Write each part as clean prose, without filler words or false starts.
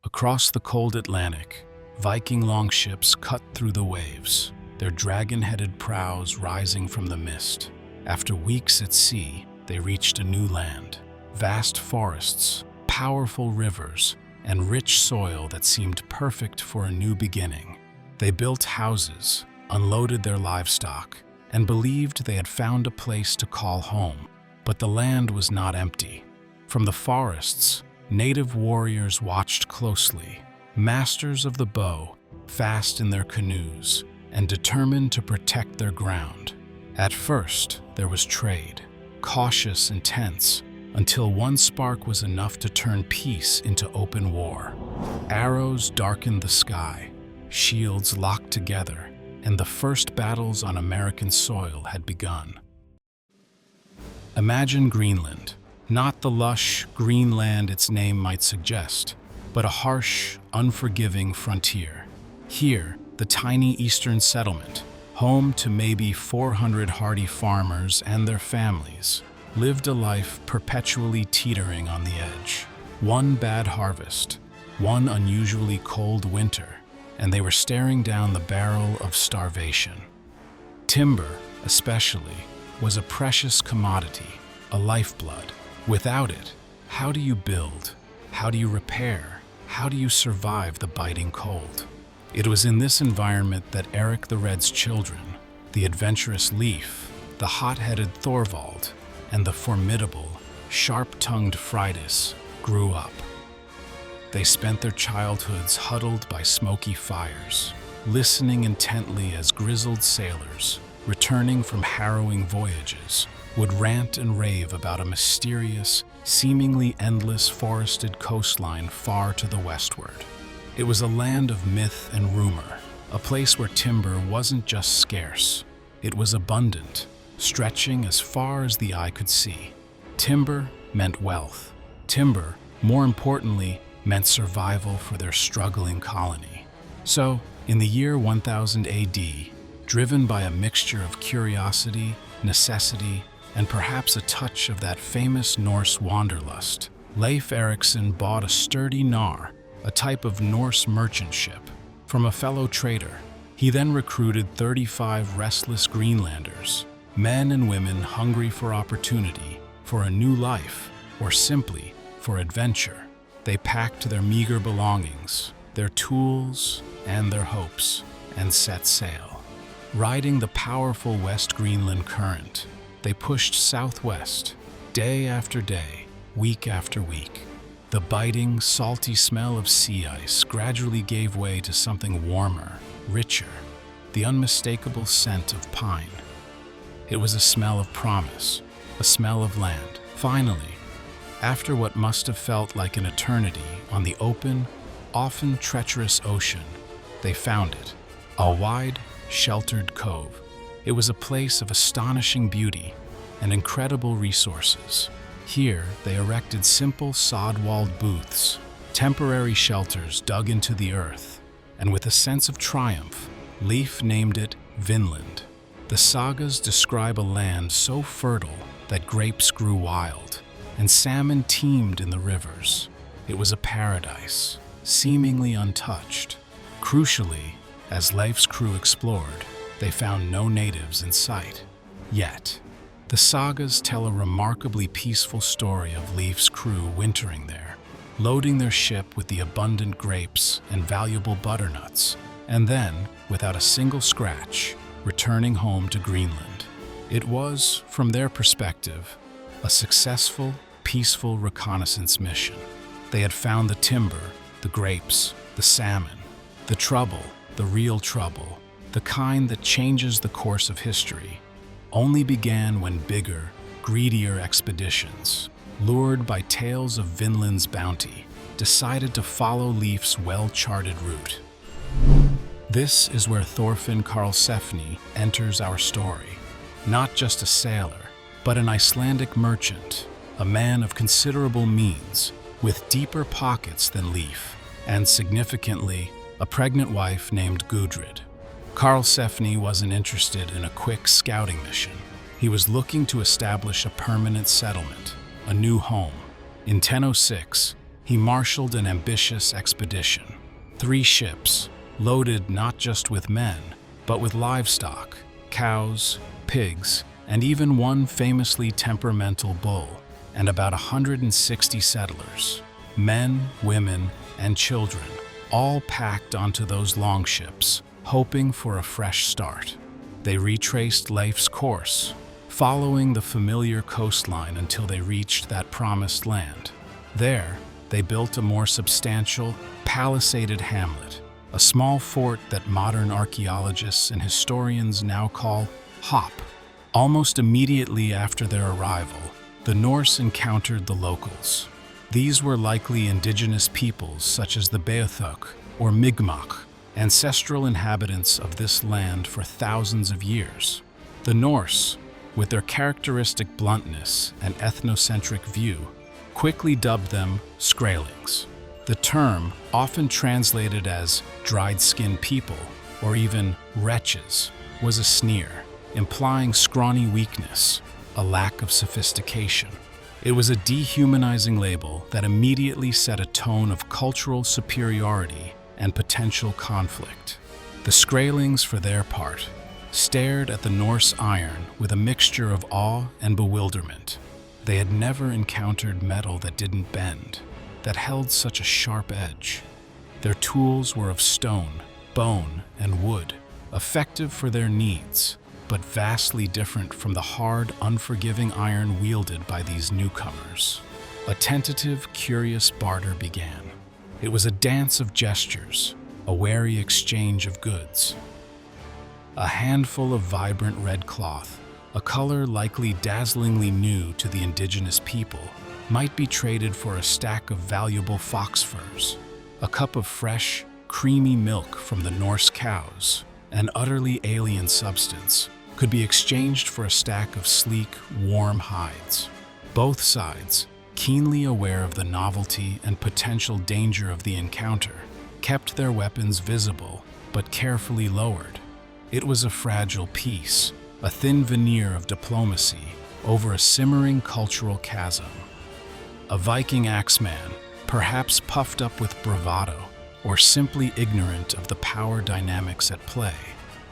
Across the cold Atlantic, Viking longships cut through the waves, their dragon-headed prows rising from the mist. After weeks at sea, they reached a new land. Vast forests, powerful rivers, and rich soil that seemed perfect for a new beginning. They built houses, unloaded their livestock, and believed they had found a place to call home. But the land was not empty. From the forests, native warriors watched closely, masters of the bow, fast in their canoes, and determined to protect their ground. At first, there was trade, cautious and tense, until one spark was enough to turn peace into open war. Arrows darkened the sky, shields locked together, and the first battles on American soil had begun. Imagine Greenland, not the lush Greenland its name might suggest, but a harsh, unforgiving frontier. Here, the tiny eastern settlement, home to maybe 400 hardy farmers and their families, lived a life perpetually teetering on the edge. One bad harvest, one unusually cold winter, and they were staring down the barrel of starvation. Timber, especially, was a precious commodity, a lifeblood. Without it, how do you build? How do you repair? How do you survive the biting cold? It was in this environment that Eric the Red's children, the adventurous Leif, the hot-headed Thorvald, and the formidable, sharp-tongued Freydis grew up. They spent their childhoods huddled by smoky fires, listening intently as grizzled sailors, returning from harrowing voyages, would rant and rave about a mysterious, seemingly endless forested coastline far to the westward. It was a land of myth and rumor, a place where timber wasn't just scarce, it was abundant, stretching as far as the eye could see. Timber meant wealth. Timber, more importantly, meant survival for their struggling colony. So, in the year 1000 AD, driven by a mixture of curiosity, necessity, and perhaps a touch of that famous Norse wanderlust, Leif Ericson bought a sturdy gnar, a type of Norse merchant ship, from a fellow trader. He then recruited 35 restless Greenlanders, men and women hungry for opportunity, for a new life, or simply for adventure. They packed their meager belongings, their tools, and their hopes, and set sail. Riding the powerful West Greenland current, they pushed southwest, day after day, week after week. The biting, salty smell of sea ice gradually gave way to something warmer, richer, the unmistakable scent of pine. It was a smell of promise, a smell of land. Finally, after what must have felt like an eternity on the open, often treacherous ocean, they found it, a wide, sheltered cove. It was a place of astonishing beauty and incredible resources. Here, they erected simple sod-walled booths, temporary shelters dug into the earth, and with a sense of triumph, Leif named it Vinland. The sagas describe a land so fertile that grapes grew wild, and salmon teemed in the rivers. It was a paradise, seemingly untouched. Crucially, as Leif's crew explored, they found no natives in sight. Yet, the sagas tell a remarkably peaceful story of Leif's crew wintering there, loading their ship with the abundant grapes and valuable butternuts, and then, without a single scratch, returning home to Greenland. It was, from their perspective, a successful, peaceful reconnaissance mission. They had found the timber, the grapes, the salmon, the trouble, the real trouble, the kind that changes the course of history, only began when bigger, greedier expeditions, lured by tales of Vinland's bounty, decided to follow Leif's well-charted route. This is where Thorfinn Karlsefni enters our story. Not just a sailor, but an Icelandic merchant, a man of considerable means, with deeper pockets than Leif, and significantly, a pregnant wife named Gudrid. Karlsefni wasn't interested in a quick scouting mission. He was looking to establish a permanent settlement, a new home. In 1006, he marshaled an ambitious expedition. 3 ships, loaded not just with men, but with livestock, cows, pigs, and even one famously temperamental bull, and about 160 settlers, men, women, and children, all packed onto those longships, hoping for a fresh start. They retraced Leif's course, following the familiar coastline until they reached that promised land. There, they built a more substantial, palisaded hamlet, a small fort that modern archaeologists and historians now call Hop. Almost immediately after their arrival, the Norse encountered the locals. These were likely indigenous peoples such as the Beothuk or Mi'kmaq, ancestral inhabitants of this land for thousands of years. The Norse, with their characteristic bluntness and ethnocentric view, quickly dubbed them Skraelings. The term, often translated as dried-skinned people or even wretches, was a sneer, implying scrawny weakness, a lack of sophistication. It was a dehumanizing label that immediately set a tone of cultural superiority and potential conflict. The Skraelings, for their part, stared at the Norse iron with a mixture of awe and bewilderment. They had never encountered metal that didn't bend, that held such a sharp edge. Their tools were of stone, bone, and wood, effective for their needs, but vastly different from the hard, unforgiving iron wielded by these newcomers. A tentative, curious barter began. It was a dance of gestures, a wary exchange of goods. A handful of vibrant red cloth, a color likely dazzlingly new to the indigenous people, might be traded for a stack of valuable fox furs. A cup of fresh, creamy milk from the Norse cows, an utterly alien substance, could be exchanged for a stack of sleek, warm hides. Both sides, keenly aware of the novelty and potential danger of the encounter, kept their weapons visible but carefully lowered. It was a fragile peace, a thin veneer of diplomacy over a simmering cultural chasm. A Viking axeman, perhaps puffed up with bravado or simply ignorant of the power dynamics at play,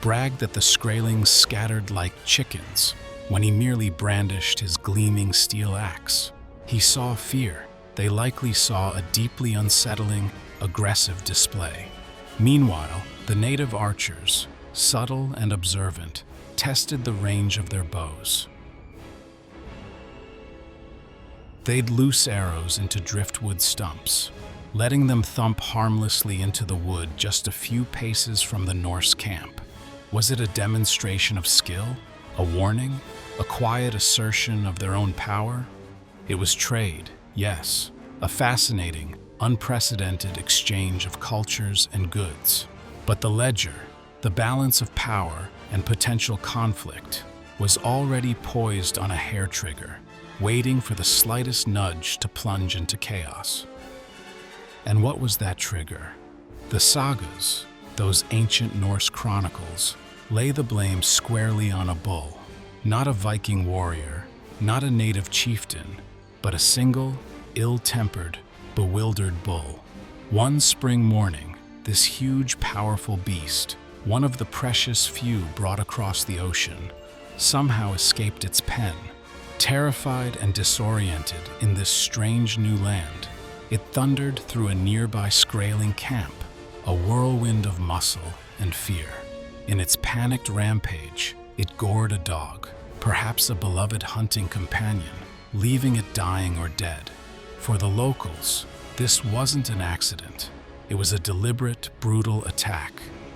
bragged that the Skraelings scattered like chickens when he merely brandished his gleaming steel axe. He saw fear. They likely saw a deeply unsettling, aggressive display. Meanwhile, the native archers, subtle and observant, tested the range of their bows. They'd loose arrows into driftwood stumps, letting them thump harmlessly into the wood just a few paces from the Norse camp. Was it a demonstration of skill? A warning? A quiet assertion of their own power? It was trade, yes, a fascinating, unprecedented exchange of cultures and goods. But the ledger, the balance of power and potential conflict, was already poised on a hair trigger, waiting for the slightest nudge to plunge into chaos. And what was that trigger? The sagas, those ancient Norse chronicles, lay the blame squarely on a bull. Not a Viking warrior, not a native chieftain, but a single, ill-tempered, bewildered bull. One spring morning, this huge, powerful beast, one of the precious few brought across the ocean, somehow escaped its pen. Terrified and disoriented in this strange new land, it thundered through a nearby Skraeling camp, a whirlwind of muscle and fear. In its panicked rampage, it gored a dog, perhaps a beloved hunting companion, leaving it dying or dead. For the locals, this wasn't an accident. It was a deliberate, brutal attack,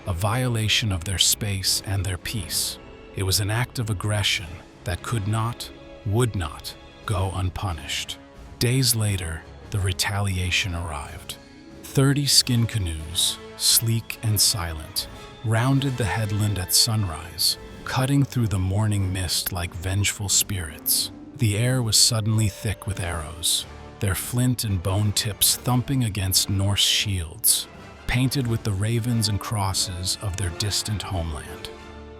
a violation of their space and their peace. It was an act of aggression that could not, would not, go unpunished. Days later, the retaliation arrived. 30 skin canoes, sleek and silent, rounded the headland at sunrise, cutting through the morning mist like vengeful spirits. The air was suddenly thick with arrows, their flint and bone tips thumping against Norse shields, painted with the ravens and crosses of their distant homeland.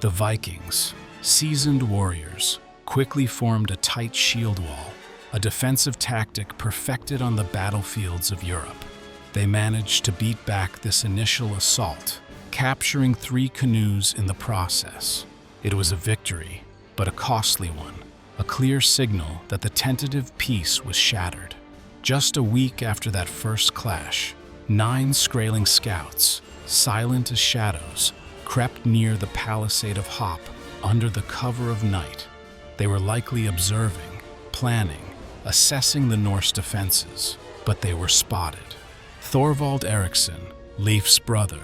The Vikings, seasoned warriors, quickly formed a tight shield wall, a defensive tactic perfected on the battlefields of Europe. They managed to beat back this initial assault, capturing 3 canoes in the process. It was a victory, but a costly one, a clear signal that the tentative peace was shattered. Just a week after that first clash, 9 Skraeling scouts, silent as shadows, crept near the palisade of Hop under the cover of night. They were likely observing, planning, assessing the Norse defenses, but they were spotted. Thorvald Ericsson, Leif's brother,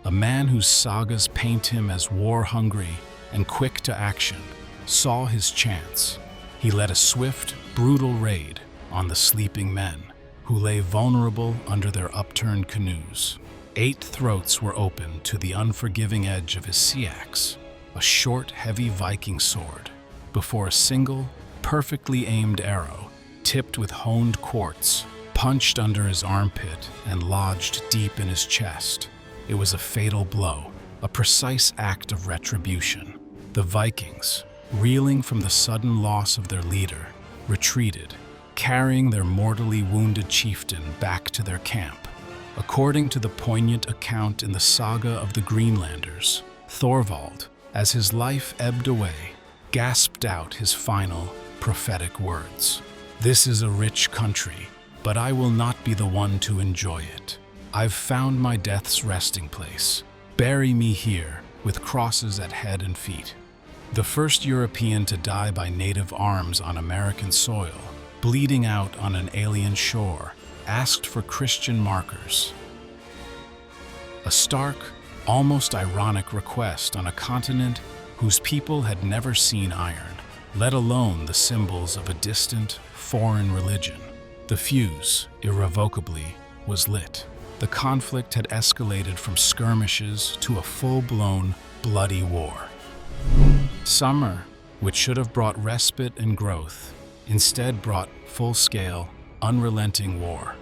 a man whose sagas paint him as war-hungry and quick to action, saw his chance. He led a swift, brutal raid on the sleeping men, who lay vulnerable under their upturned canoes. 8 throats were opened to the unforgiving edge of his sea-axe, a short, heavy Viking sword, before a single, perfectly aimed arrow, tipped with honed quartz, punched under his armpit and lodged deep in his chest. It was a fatal blow, a precise act of retribution. The Vikings, reeling from the sudden loss of their leader, retreated, carrying their mortally wounded chieftain back to their camp. According to the poignant account in the saga of the Greenlanders, Thorvald, as his life ebbed away, gasped out his final, prophetic words. "This is a rich country, but I will not be the one to enjoy it. I've found my death's resting place. Bury me here, with crosses at head and feet." The first European to die by native arms on American soil, bleeding out on an alien shore, asked for Christian markers. A stark, almost ironic request on a continent whose people had never seen iron, let alone the symbols of a distant, foreign religion. The fuse, irrevocably, was lit. The conflict had escalated from skirmishes to a full-blown, bloody war. Summer, which should have brought respite and growth, instead brought full-scale, unrelenting war.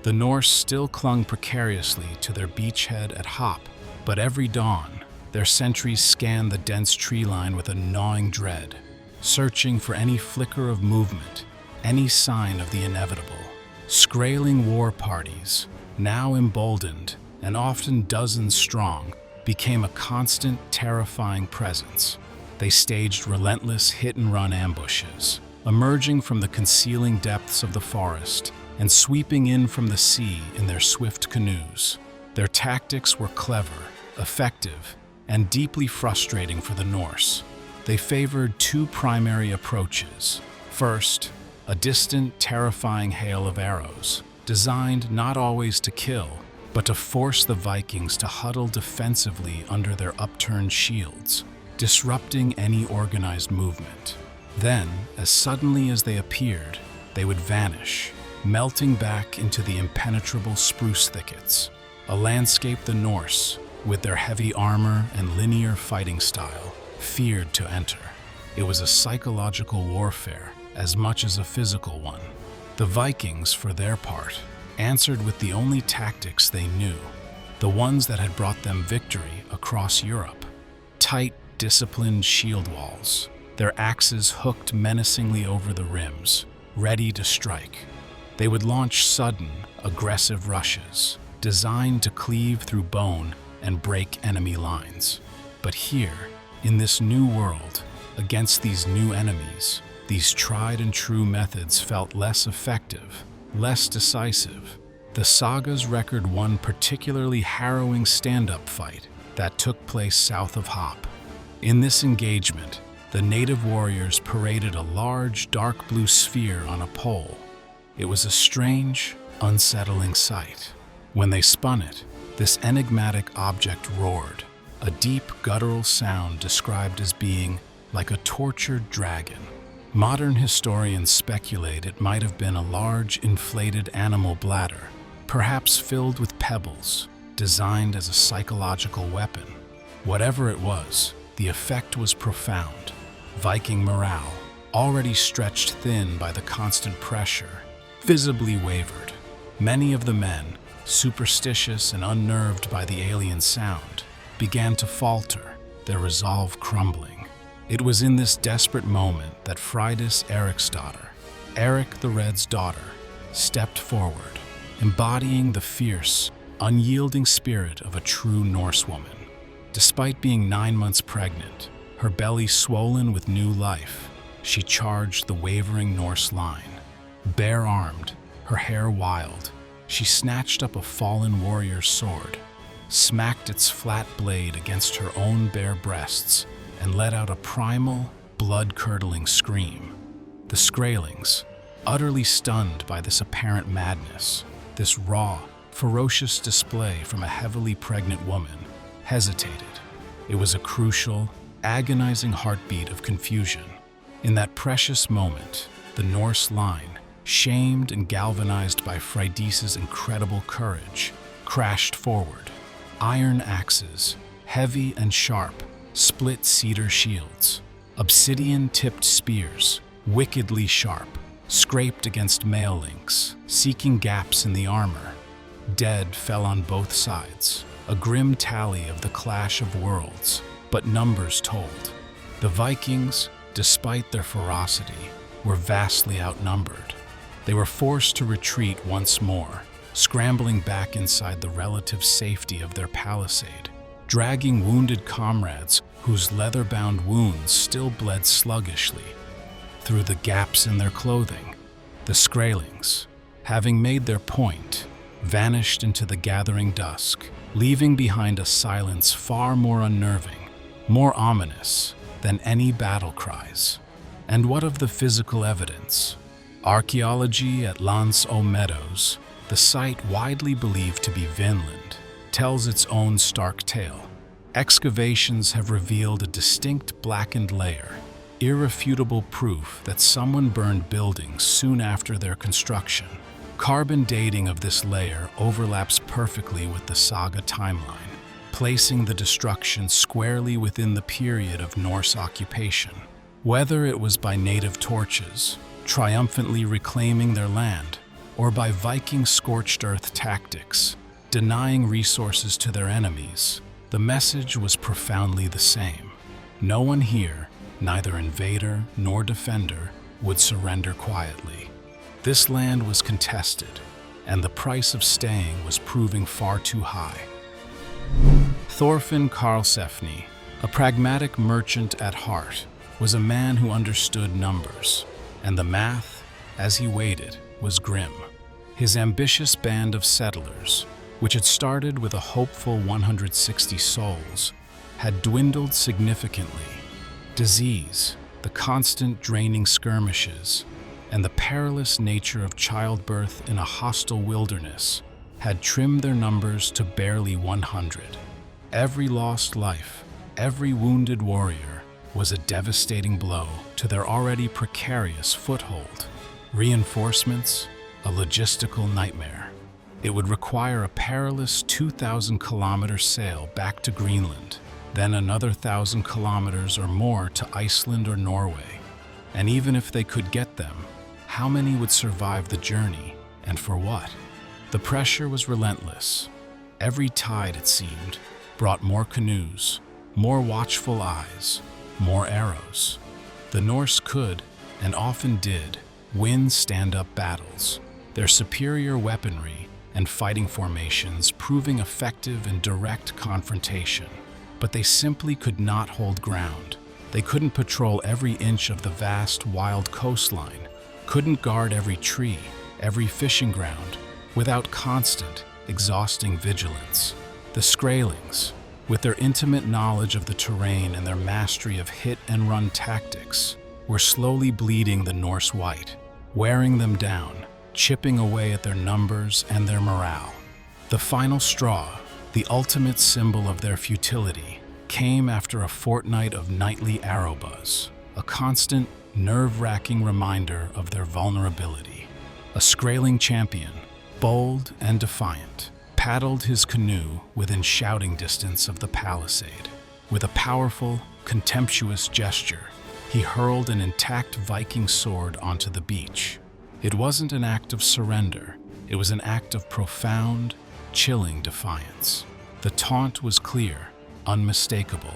The Norse still clung precariously to their beachhead at Hop, but every dawn, their sentries scanned the dense tree line with a gnawing dread, searching for any flicker of movement, any sign of the inevitable. Skraeling war parties, now emboldened and often dozens strong, became a constant, terrifying presence. They staged relentless hit-and-run ambushes, emerging from the concealing depths of the forest and sweeping in from the sea in their swift canoes. Their tactics were clever, effective, and deeply frustrating for the Norse. They favored 2 primary approaches. First, a distant, terrifying hail of arrows, designed not always to kill, but to force the Vikings to huddle defensively under their upturned shields, disrupting any organized movement. Then, as suddenly as they appeared, they would vanish, melting back into the impenetrable spruce thickets, a landscape the Norse, with their heavy armor and linear fighting style, feared to enter. It was a psychological warfare as much as a physical one. The Vikings, for their part, answered with the only tactics they knew, the ones that had brought them victory across Europe. Tight, disciplined shield walls, their axes hooked menacingly over the rims, ready to strike. They would launch sudden, aggressive rushes, designed to cleave through bone and break enemy lines. But here, in this new world, against these new enemies, these tried-and-true methods felt less effective, less decisive. The saga's record one particularly harrowing stand-up fight that took place south of Hop. In this engagement, the native warriors paraded a large, dark blue sphere on a pole. It was a strange, unsettling sight. When they spun it, this enigmatic object roared, a deep, guttural sound described as being like a tortured dragon. Modern historians speculate it might have been a large, inflated animal bladder, perhaps filled with pebbles, designed as a psychological weapon. Whatever it was, the effect was profound. Viking morale, already stretched thin by the constant pressure, visibly wavered. Many of the men, superstitious and unnerved by the alien sound, began to falter, their resolve crumbling. It was in this desperate moment that Freydis Ericsson, Eric the Red's daughter, stepped forward, embodying the fierce, unyielding spirit of a true Norse woman. Despite being 9 months pregnant, her belly swollen with new life, she charged the wavering Norse line. Bare-armed, her hair wild, she snatched up a fallen warrior's sword, smacked its flat blade against her own bare breasts, and let out a primal, blood-curdling scream. The Skraelings, utterly stunned by this apparent madness, this raw, ferocious display from a heavily pregnant woman, hesitated. It was a crucial, agonizing heartbeat of confusion. In that precious moment, the Norse line, shamed and galvanized by Freydis' incredible courage, crashed forward. Iron axes, heavy and sharp, split cedar shields. Obsidian-tipped spears, wickedly sharp, scraped against mail links, seeking gaps in the armor. Dead fell on both sides, a grim tally of the clash of worlds, but numbers told. The Vikings, despite their ferocity, were vastly outnumbered. They were forced to retreat once more, scrambling back inside the relative safety of their palisade, dragging wounded comrades whose leather-bound wounds still bled sluggishly. Through the gaps in their clothing, the Skraelings, having made their point, vanished into the gathering dusk, leaving behind a silence far more unnerving, more ominous than any battle cries. And what of the physical evidence? Archaeology at Lance o' Meadows, the site widely believed to be Vinland, tells its own stark tale. Excavations have revealed a distinct blackened layer, irrefutable proof that someone burned buildings soon after their construction. Carbon dating of this layer overlaps perfectly with the saga timeline, placing the destruction squarely within the period of Norse occupation. Whether it was by native torches, triumphantly reclaiming their land, or by Viking scorched earth tactics, denying resources to their enemies, the message was profoundly the same. No one here, neither invader nor defender, would surrender quietly. This land was contested, and the price of staying was proving far too high. Thorfinn Karlsefni, a pragmatic merchant at heart, was a man who understood numbers, and the math, as he weighed it, was grim. His ambitious band of settlers, which had started with a hopeful 160 souls, had dwindled significantly. Disease, the constant draining skirmishes, and the perilous nature of childbirth in a hostile wilderness had trimmed their numbers to barely 100. Every lost life, every wounded warrior, was a devastating blow to their already precarious foothold. Reinforcements, a logistical nightmare. It would require a perilous 2,000-kilometer sail back to Greenland, then another 1,000 kilometers or more to Iceland or Norway. And even if they could get them, how many would survive the journey, and for what? The pressure was relentless. Every tide, it seemed, brought more canoes, more watchful eyes, more arrows. The Norse could, and often did, win stand-up battles, their superior weaponry and fighting formations proving effective in direct confrontation. But they simply could not hold ground. They couldn't patrol every inch of the vast, wild coastline, couldn't guard every tree, every fishing ground, without constant, exhausting vigilance. The Skraelings, with their intimate knowledge of the terrain and their mastery of hit-and-run tactics, were slowly bleeding the Norse white, wearing them down, chipping away at their numbers and their morale. The final straw, the ultimate symbol of their futility, came after a fortnight of nightly arrow buzz, a constant, nerve-wracking reminder of their vulnerability. A Skraeling champion, bold and defiant, paddled his canoe within shouting distance of the palisade. With a powerful, contemptuous gesture, he hurled an intact Viking sword onto the beach. It wasn't an act of surrender, it was an act of profound, chilling defiance. The taunt was clear, unmistakable.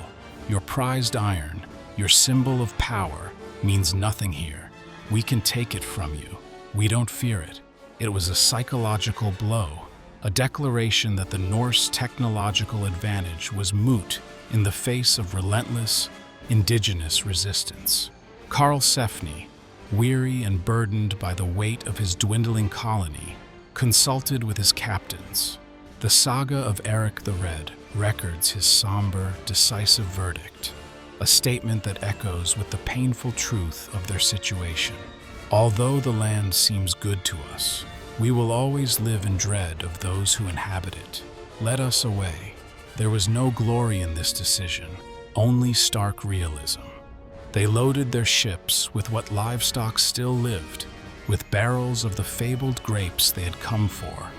Your prized iron, your symbol of power, means nothing here. "We can take it from you. We don't fear it." It was a psychological blow, a declaration that the Norse technological advantage was moot in the face of relentless, indigenous resistance. Karl Sefni, weary and burdened by the weight of his dwindling colony, consulted with his captains. The saga of Eric the Red records his somber, decisive verdict, a statement that echoes with the painful truth of their situation. "Although the land seems good to us, we will always live in dread of those who inhabit it. Let us away." There was no glory in this decision, only stark realism. They loaded their ships with what livestock still lived, with barrels of the fabled grapes they had come for,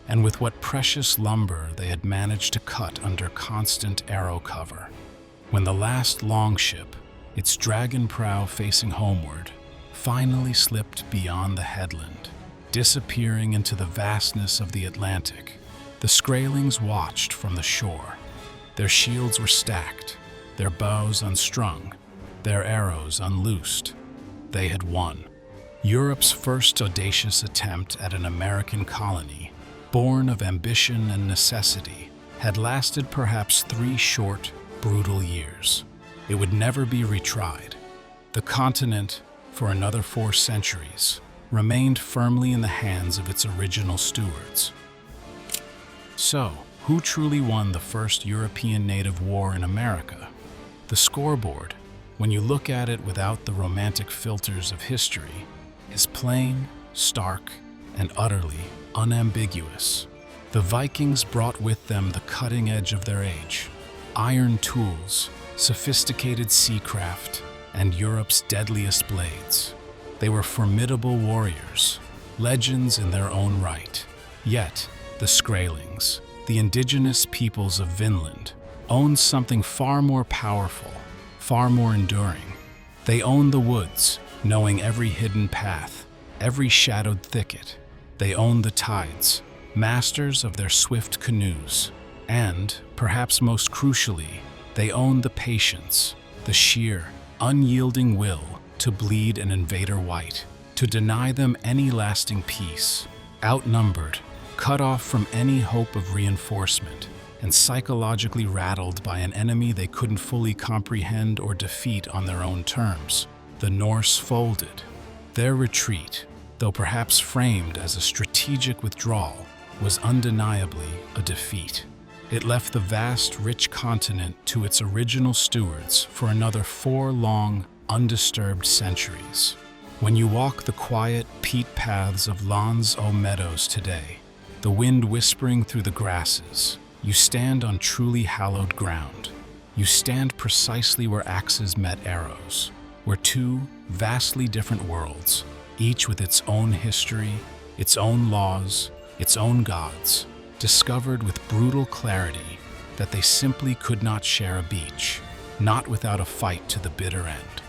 and with what precious lumber they had managed to cut under constant arrow cover. When the last longship, its dragon prow facing homeward, finally slipped beyond the headland, disappearing into the vastness of the Atlantic, the Skraelings watched from the shore. Their shields were stacked, their bows unstrung, their arrows unloosed. They had won. Europe's first audacious attempt at an American colony, born of ambition and necessity, had lasted perhaps 3 short, brutal years. It would never be retried. The continent, for another 4 centuries, remained firmly in the hands of its original stewards. So, who truly won the first European native war in America? The scoreboard, when you look at it without the romantic filters of history, is plain, stark, and utterly unambiguous. The Vikings brought with them the cutting edge of their age: iron tools, sophisticated seacraft, and Europe's deadliest blades. They were formidable warriors, legends in their own right. Yet, the Skraelings, the indigenous peoples of Vinland, owned something far more powerful, far more enduring. They owned the woods, knowing every hidden path, every shadowed thicket. They owned the tides, masters of their swift canoes. And, perhaps most crucially, they owned the patience, the sheer, unyielding will to bleed an invader white, to deny them any lasting peace. Outnumbered, cut off from any hope of reinforcement, and psychologically rattled by an enemy they couldn't fully comprehend or defeat on their own terms, the Norse folded. Their retreat, though perhaps framed as a strategic withdrawal, was undeniably a defeat. It left the vast, rich continent to its original stewards for another 4 long, undisturbed centuries. When you walk the quiet, peat paths of Lawns o' Meadows today, the wind whispering through the grasses, you stand on truly hallowed ground. You stand precisely where axes met arrows, where 2 vastly different worlds, each with its own history, its own laws, its own gods, discovered with brutal clarity that they simply could not share a beach, not without a fight to the bitter end.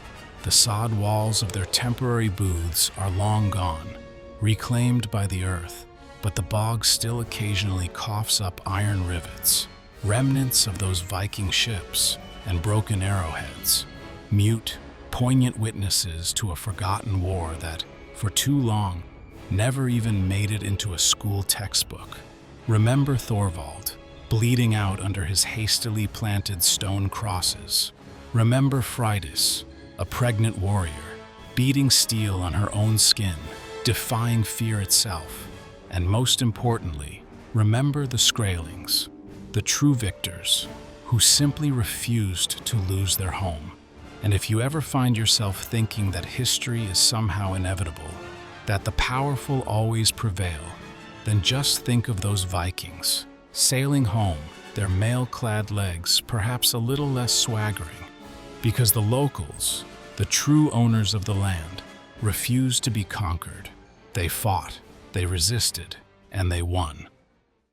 The sod walls of their temporary booths are long gone, reclaimed by the earth, but the bog still occasionally coughs up iron rivets, remnants of those Viking ships and broken arrowheads, mute, poignant witnesses to a forgotten war that, for too long, never even made it into a school textbook. Remember Thorvald, bleeding out under his hastily planted stone crosses. Remember Freydis, a pregnant warrior, beating steel on her own skin, defying fear itself. And most importantly, remember the Skraelings, the true victors, who simply refused to lose their home. And if you ever find yourself thinking that history is somehow inevitable, that the powerful always prevail, then just think of those Vikings, sailing home, their mail-clad legs perhaps a little less swaggering, because the locals, the true owners of the land, refused to be conquered. They fought, they resisted, and they won.